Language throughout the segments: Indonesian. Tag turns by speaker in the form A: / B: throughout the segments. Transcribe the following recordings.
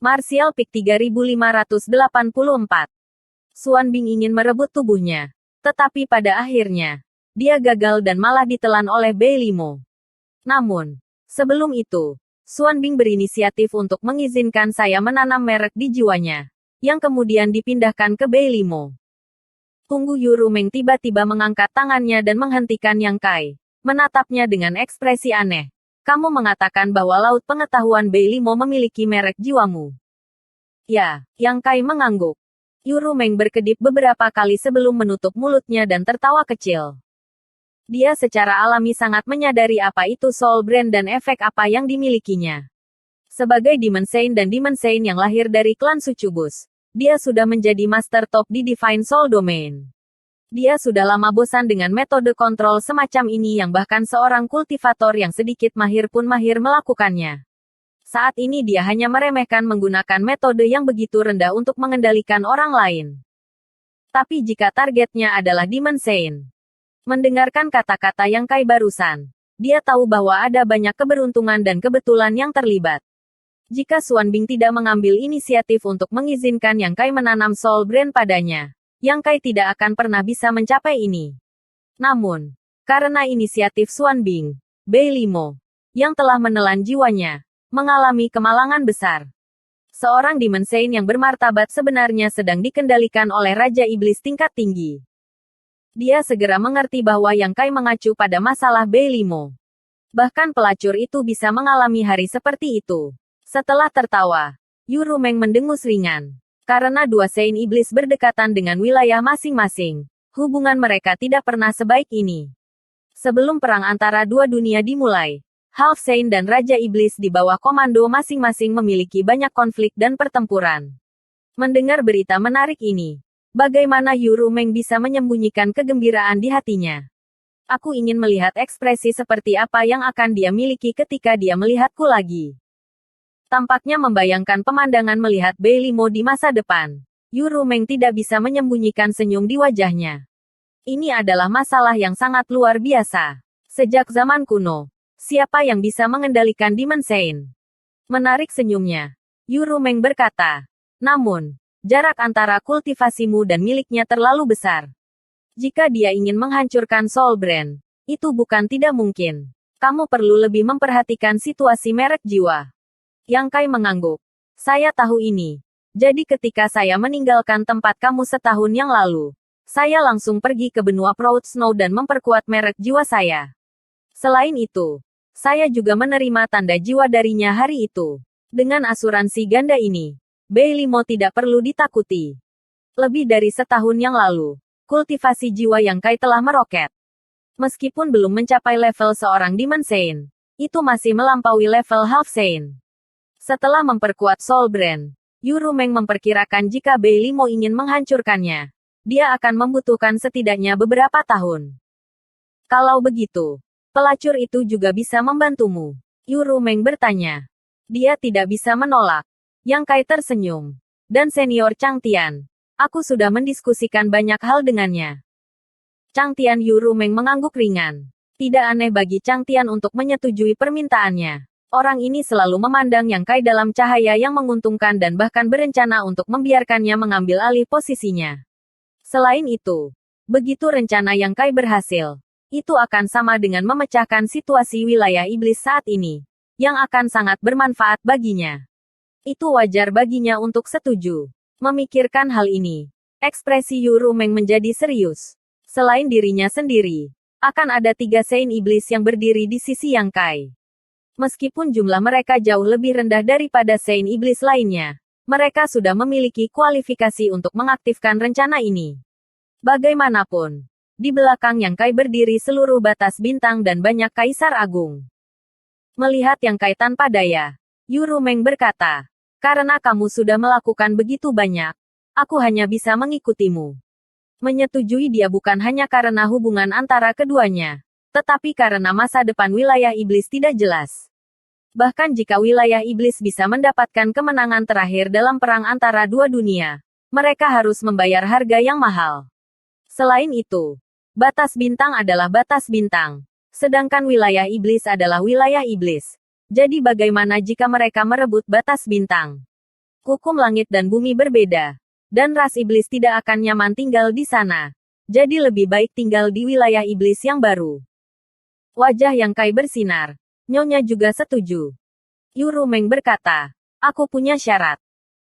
A: Martial Peak 3584. Xuanbing ingin merebut tubuhnya. Tetapi pada akhirnya, dia gagal dan malah ditelan oleh Bei Limo. Namun, sebelum itu, Xuanbing berinisiatif untuk mengizinkan saya menanam merek di jiwanya, yang kemudian dipindahkan ke Bei Limo. Tunggu, Yu Rumeng tiba-tiba mengangkat tangannya dan menghentikan Yang Kai, menatapnya dengan ekspresi aneh. Kamu mengatakan bahwa Laut Pengetahuan Bei Limo memiliki merek jiwamu. Ya, Yang Kai mengangguk. Yu Rumeng berkedip beberapa kali sebelum menutup mulutnya dan tertawa kecil. Dia secara alami sangat menyadari apa itu Soul Brand dan efek apa yang dimilikinya. Sebagai Demon Saint dan Demon Saint yang lahir dari klan Sucubus, dia sudah menjadi master top di Divine Soul Domain. Dia sudah lama bosan dengan metode kontrol semacam ini yang bahkan seorang kultivator yang sedikit mahir pun mahir melakukannya. Saat ini dia hanya meremehkan menggunakan metode yang begitu rendah untuk mengendalikan orang lain. Tapi jika targetnya adalah Demon Saint. Mendengarkan kata-kata Yang Kai barusan, dia tahu bahwa ada banyak keberuntungan dan kebetulan yang terlibat. Jika Xuanbing tidak mengambil inisiatif untuk mengizinkan Yang Kai menanam Soul Brand padanya, Yang Kai tidak akan pernah bisa mencapai ini. Namun, karena inisiatif Xuanbing, Bei Limo, yang telah menelan jiwanya, mengalami kemalangan besar. Seorang Demon Saint yang bermartabat sebenarnya sedang dikendalikan oleh Raja Iblis tingkat tinggi. Dia segera mengerti bahwa Yang Kai mengacu pada masalah Bei Limo. Bahkan pelacur itu bisa mengalami hari seperti itu. Setelah tertawa, Yu Rumeng mendengus ringan. Karena dua Saint Iblis berdekatan dengan wilayah masing-masing, hubungan mereka tidak pernah sebaik ini. Sebelum perang antara dua dunia dimulai, Half Saint dan Raja Iblis di bawah komando masing-masing memiliki banyak konflik dan pertempuran. Mendengar berita menarik ini, bagaimana Yu Rumeng bisa menyembunyikan kegembiraan di hatinya? Aku ingin melihat ekspresi seperti apa yang akan dia miliki ketika dia melihatku lagi. Tampaknya membayangkan pemandangan melihat Bei Limo di masa depan. Yu Rumeng tidak bisa menyembunyikan senyum di wajahnya. Ini adalah masalah yang sangat luar biasa. Sejak zaman kuno, siapa yang bisa mengendalikan Demon Saint? Menarik senyumnya, Yu Rumeng berkata. Namun, jarak antara kultivasimu dan miliknya terlalu besar. Jika dia ingin menghancurkan Soul Brand, itu bukan tidak mungkin. Kamu perlu lebih memperhatikan situasi merek jiwa. Yang Kai mengangguk. Saya tahu ini. Jadi ketika saya meninggalkan tempat kamu setahun yang lalu, saya langsung pergi ke benua Proud Snow dan memperkuat merek jiwa saya. Selain itu, saya juga menerima tanda jiwa darinya hari itu. Dengan asuransi ganda ini, Bei Limo tidak perlu ditakuti. Lebih dari setahun yang lalu, kultivasi jiwa Yang Kai telah meroket. Meskipun belum mencapai level seorang Demon Saint, itu masih melampaui level Half Saint. Setelah memperkuat Soul Brand, Yu Rumeng memperkirakan jika Bei Limo ingin menghancurkannya, dia akan membutuhkan setidaknya beberapa tahun. Kalau begitu, pelacur itu juga bisa membantumu. Yu Rumeng bertanya. Dia tidak bisa menolak. Yang Kai tersenyum. Dan senior Chang Tian. Aku sudah mendiskusikan banyak hal dengannya. Chang Tian. Yu Rumeng mengangguk ringan. Tidak aneh bagi Chang Tian untuk menyetujui permintaannya. Orang ini selalu memandang Yang Kai dalam cahaya yang menguntungkan dan bahkan berencana untuk membiarkannya mengambil alih posisinya. Selain itu, begitu rencana Yang Kai berhasil, itu akan sama dengan memecahkan situasi wilayah iblis saat ini, yang akan sangat bermanfaat baginya. Itu wajar baginya untuk setuju. Memikirkan hal ini, ekspresi Yu Rumeng menjadi serius. Selain dirinya sendiri, akan ada 3 Saint Iblis yang berdiri di sisi Yang Kai. Meskipun jumlah mereka jauh lebih rendah daripada Saint Iblis lainnya, mereka sudah memiliki kualifikasi untuk mengaktifkan rencana ini. Bagaimanapun, di belakang Yang Kai berdiri seluruh batas bintang dan banyak kaisar agung. Melihat Yang Kai tanpa daya, Yu Rumeng berkata, karena kamu sudah melakukan begitu banyak, aku hanya bisa mengikutimu. Menyetujui dia bukan hanya karena hubungan antara keduanya, tetapi karena masa depan wilayah iblis tidak jelas. Bahkan jika wilayah iblis bisa mendapatkan kemenangan terakhir dalam perang antara dua dunia, mereka harus membayar harga yang mahal. Selain itu, batas bintang adalah batas bintang, sedangkan wilayah iblis adalah wilayah iblis. Jadi bagaimana jika mereka merebut batas bintang? Hukum langit dan bumi berbeda. Dan ras iblis tidak akan nyaman tinggal di sana. Jadi lebih baik tinggal di wilayah iblis yang baru. Wajah Yang Kai bersinar. Nyonya juga setuju. Yuru Meng berkata, aku punya syarat.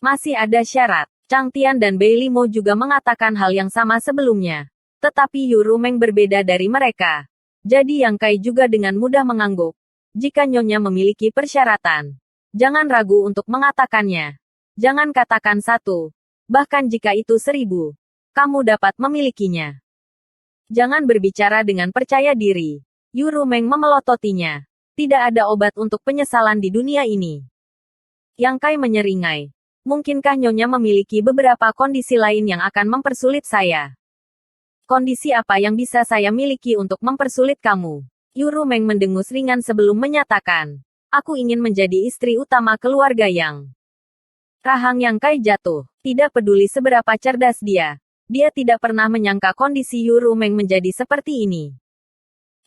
A: Masih ada syarat. Chang Tian dan Bei Limo juga mengatakan hal yang sama sebelumnya. Tetapi Yuru Meng berbeda dari mereka. Jadi Yang Kai juga dengan mudah mengangguk. Jika Nyonya memiliki persyaratan, jangan ragu untuk mengatakannya. Jangan katakan 1. Bahkan jika itu 1000, kamu dapat memilikinya. Jangan berbicara dengan percaya diri. Yuru Meng memelototinya. Tidak ada obat untuk penyesalan di dunia ini. Yang Kai menyeringai. Mungkinkah Nyonya memiliki beberapa kondisi lain yang akan mempersulit saya? Kondisi apa yang bisa saya miliki untuk mempersulit kamu? Yuru Meng mendengus ringan sebelum menyatakan. Aku ingin menjadi istri utama keluarga Yang. Rahang Yang Kai jatuh. Tidak peduli seberapa cerdas dia. Dia tidak pernah menyangka kondisi Yuru Meng menjadi seperti ini.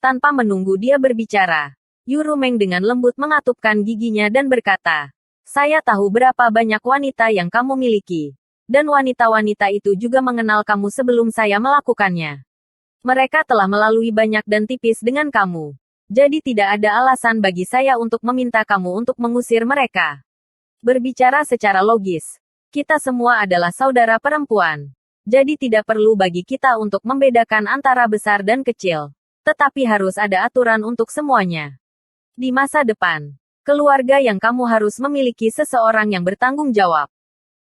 A: Tanpa menunggu dia berbicara, Yuru Meng dengan lembut mengatupkan giginya dan berkata, saya tahu berapa banyak wanita yang kamu miliki. Dan wanita-wanita itu juga mengenal kamu sebelum saya melakukannya. Mereka telah melalui banyak dan tipis dengan kamu. Jadi tidak ada alasan bagi saya untuk meminta kamu untuk mengusir mereka. Berbicara secara logis, kita semua adalah saudara perempuan. Jadi tidak perlu bagi kita untuk membedakan antara besar dan kecil. Tetapi harus ada aturan untuk semuanya. Di masa depan, keluarga yang kamu harus memiliki seseorang yang bertanggung jawab.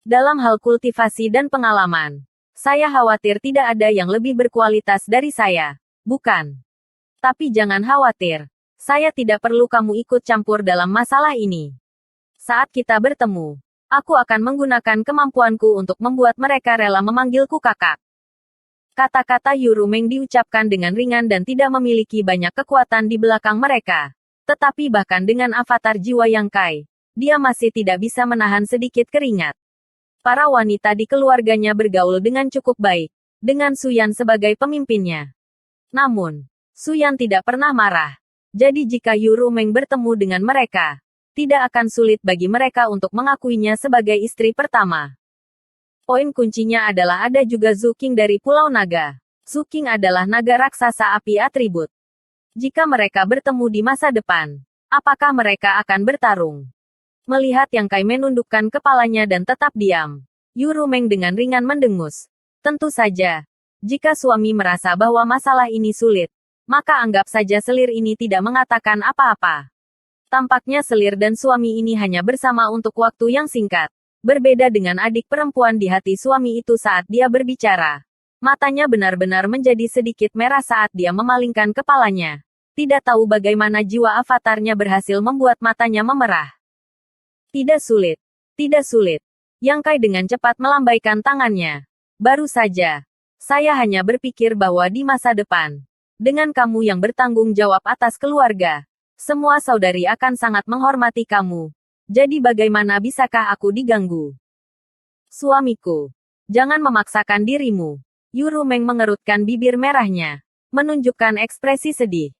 A: Dalam hal kultivasi dan pengalaman, saya khawatir tidak ada yang lebih berkualitas dari saya. Bukan. Tapi jangan khawatir. Saya tidak perlu kamu ikut campur dalam masalah ini. Saat kita bertemu, aku akan menggunakan kemampuanku untuk membuat mereka rela memanggilku kakak. Kata-kata Yuru Meng diucapkan dengan ringan dan tidak memiliki banyak kekuatan di belakang mereka. Tetapi bahkan dengan avatar jiwa Yang Kai, dia masih tidak bisa menahan sedikit keringat. Para wanita di keluarganya bergaul dengan cukup baik, dengan Su Yan sebagai pemimpinnya. Namun, Su Yan tidak pernah marah. Jadi jika Yuru Meng bertemu dengan mereka, tidak akan sulit bagi mereka untuk mengakuinya sebagai istri pertama. Poin kuncinya adalah ada juga Zhu Qing dari Pulau Naga. Zhu Qing adalah naga raksasa api atribut. Jika mereka bertemu di masa depan, apakah mereka akan bertarung? Melihat Yang Kai menundukkan kepalanya dan tetap diam, Yuru Meng dengan ringan mendengus. Tentu saja, jika suami merasa bahwa masalah ini sulit, maka anggap saja selir ini tidak mengatakan apa-apa. Tampaknya selir dan suami ini hanya bersama untuk waktu yang singkat. Berbeda dengan adik perempuan di hati suami itu saat dia berbicara. Matanya benar-benar menjadi sedikit merah saat dia memalingkan kepalanya. Tidak tahu bagaimana jiwa avatarnya berhasil membuat matanya memerah. Tidak sulit. Tidak sulit. Yang Kai dengan cepat melambaikan tangannya. Baru saja. Saya hanya berpikir bahwa di masa depan, dengan kamu yang bertanggung jawab atas keluarga, semua saudari akan sangat menghormati kamu. Jadi bagaimana bisakah aku diganggu? Suamiku, jangan memaksakan dirimu. Yuru Meng mengerutkan bibir merahnya, menunjukkan ekspresi sedih.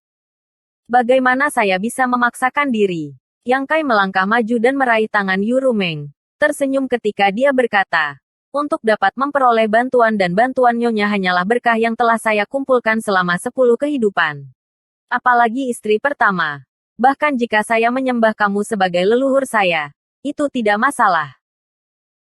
A: Bagaimana saya bisa memaksakan diri? Yang Kai melangkah maju dan meraih tangan Yuru Meng. Tersenyum ketika dia berkata, untuk dapat memperoleh bantuan dan bantuan Nyonya hanyalah berkah yang telah saya kumpulkan selama 10 kehidupan. Apalagi istri pertama. Bahkan jika saya menyembah kamu sebagai leluhur saya, itu tidak masalah.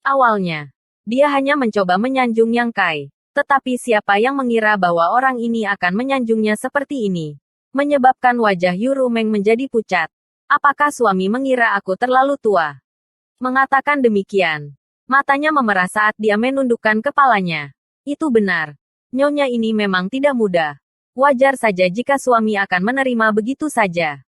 A: Awalnya, dia hanya mencoba menyanjung Yang Kai. Tetapi siapa yang mengira bahwa orang ini akan menyanjungnya seperti ini? Menyebabkan wajah Yuru Meng menjadi pucat. Apakah suami mengira aku terlalu tua? Mengatakan demikian, matanya memerah saat dia menundukkan kepalanya. Itu benar. Nyonya ini memang tidak mudah. Wajar saja jika suami akan menerima begitu saja.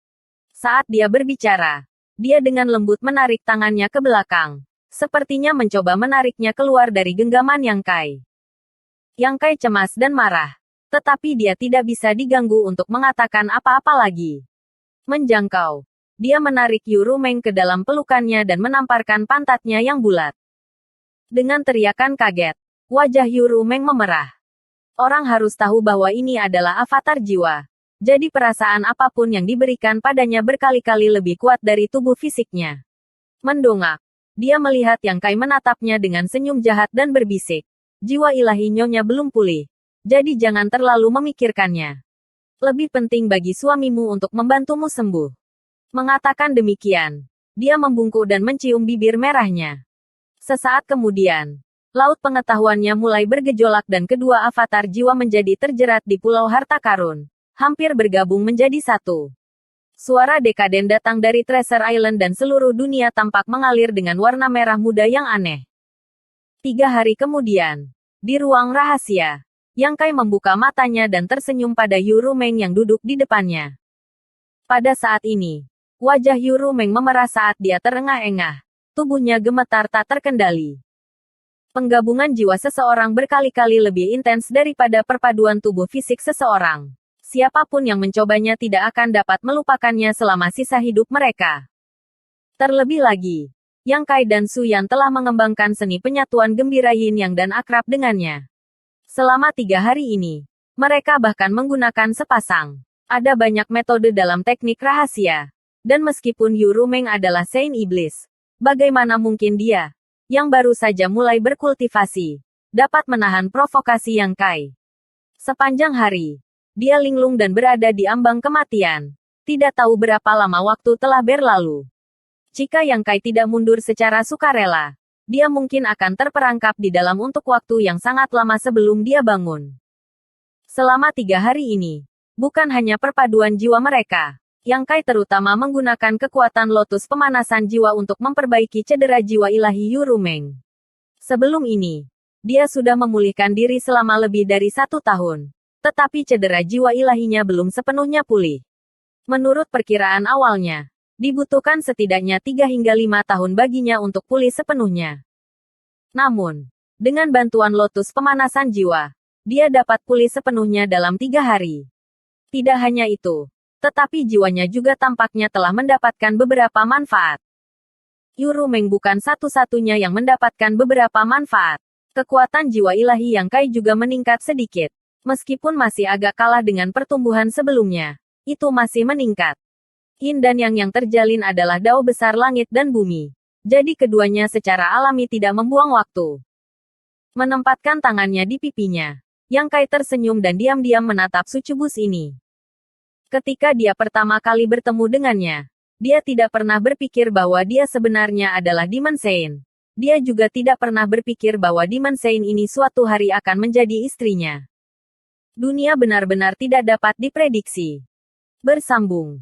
A: Saat dia berbicara, dia dengan lembut menarik tangannya ke belakang. Sepertinya mencoba menariknya keluar dari genggaman Yang Kai. Yang Kai cemas dan marah. Tetapi dia tidak bisa diganggu untuk mengatakan apa-apa lagi. Menjangkau. Dia menarik Yuru Meng ke dalam pelukannya dan menamparkan pantatnya yang bulat. Dengan teriakan kaget, wajah Yuru Meng memerah. Orang harus tahu bahwa ini adalah avatar jiwa. Jadi perasaan apapun yang diberikan padanya berkali-kali lebih kuat dari tubuh fisiknya. Mendongak. Dia melihat Yang Kai menatapnya dengan senyum jahat dan berbisik. Jiwa ilahi nyonya belum pulih. Jadi jangan terlalu memikirkannya. Lebih penting bagi suamimu untuk membantumu sembuh. Mengatakan demikian, dia membungkuk dan mencium bibir merahnya. Sesaat kemudian, laut pengetahuannya mulai bergejolak dan kedua avatar jiwa menjadi terjerat di Pulau Harta Karun. Hampir bergabung menjadi satu. Suara dekaden datang dari Treasure Island dan seluruh dunia tampak mengalir dengan warna merah muda yang aneh. 3 hari kemudian, di ruang rahasia, Yang Kai membuka matanya dan tersenyum pada Yu Rumeng yang duduk di depannya. Pada saat ini, wajah Yu Rumeng memerah saat dia terengah-engah. Tubuhnya gemetar tak terkendali. Penggabungan jiwa seseorang berkali-kali lebih intens daripada perpaduan tubuh fisik seseorang. Siapapun yang mencobanya tidak akan dapat melupakannya selama sisa hidup mereka. Terlebih lagi, Yang Kai dan Su Yan telah mengembangkan seni penyatuan gembira Yin Yang dan akrab dengannya. Selama 3 hari ini, mereka bahkan menggunakan sepasang. Ada banyak metode dalam teknik rahasia. Dan meskipun Yu Rumeng adalah Saint Iblis, bagaimana mungkin dia, yang baru saja mulai berkultivasi, dapat menahan provokasi Yang Kai. Sepanjang hari, dia linglung dan berada di ambang kematian. Tidak tahu berapa lama waktu telah berlalu. Jika Yang Kai tidak mundur secara sukarela, dia mungkin akan terperangkap di dalam untuk waktu yang sangat lama sebelum dia bangun. Selama 3 hari ini, bukan hanya perpaduan jiwa mereka, Yang Kai terutama menggunakan kekuatan lotus pemanasan jiwa untuk memperbaiki cedera jiwa ilahi Yu Rumeng. Sebelum ini, dia sudah memulihkan diri selama lebih dari 1 tahun. Tetapi cedera jiwa ilahinya belum sepenuhnya pulih. Menurut perkiraan awalnya, dibutuhkan setidaknya 3 hingga 5 tahun baginya untuk pulih sepenuhnya. Namun, dengan bantuan lotus pemanasan jiwa, dia dapat pulih sepenuhnya dalam 3 hari. Tidak hanya itu, tetapi jiwanya juga tampaknya telah mendapatkan beberapa manfaat. Yu Rumeng bukan satu-satunya yang mendapatkan beberapa manfaat. Kekuatan jiwa ilahi Yang Kai juga meningkat sedikit. Meskipun masih agak kalah dengan pertumbuhan sebelumnya, itu masih meningkat. Yin dan yang terjalin adalah dao besar langit dan bumi. Jadi keduanya secara alami tidak membuang waktu. Menempatkan tangannya di pipinya, Yang Kai tersenyum dan diam-diam menatap sucubus ini. Ketika dia pertama kali bertemu dengannya, dia tidak pernah berpikir bahwa dia sebenarnya adalah Demon Saint. Dia juga tidak pernah berpikir bahwa Demon Saint ini suatu hari akan menjadi istrinya. Dunia benar-benar tidak dapat diprediksi. Bersambung.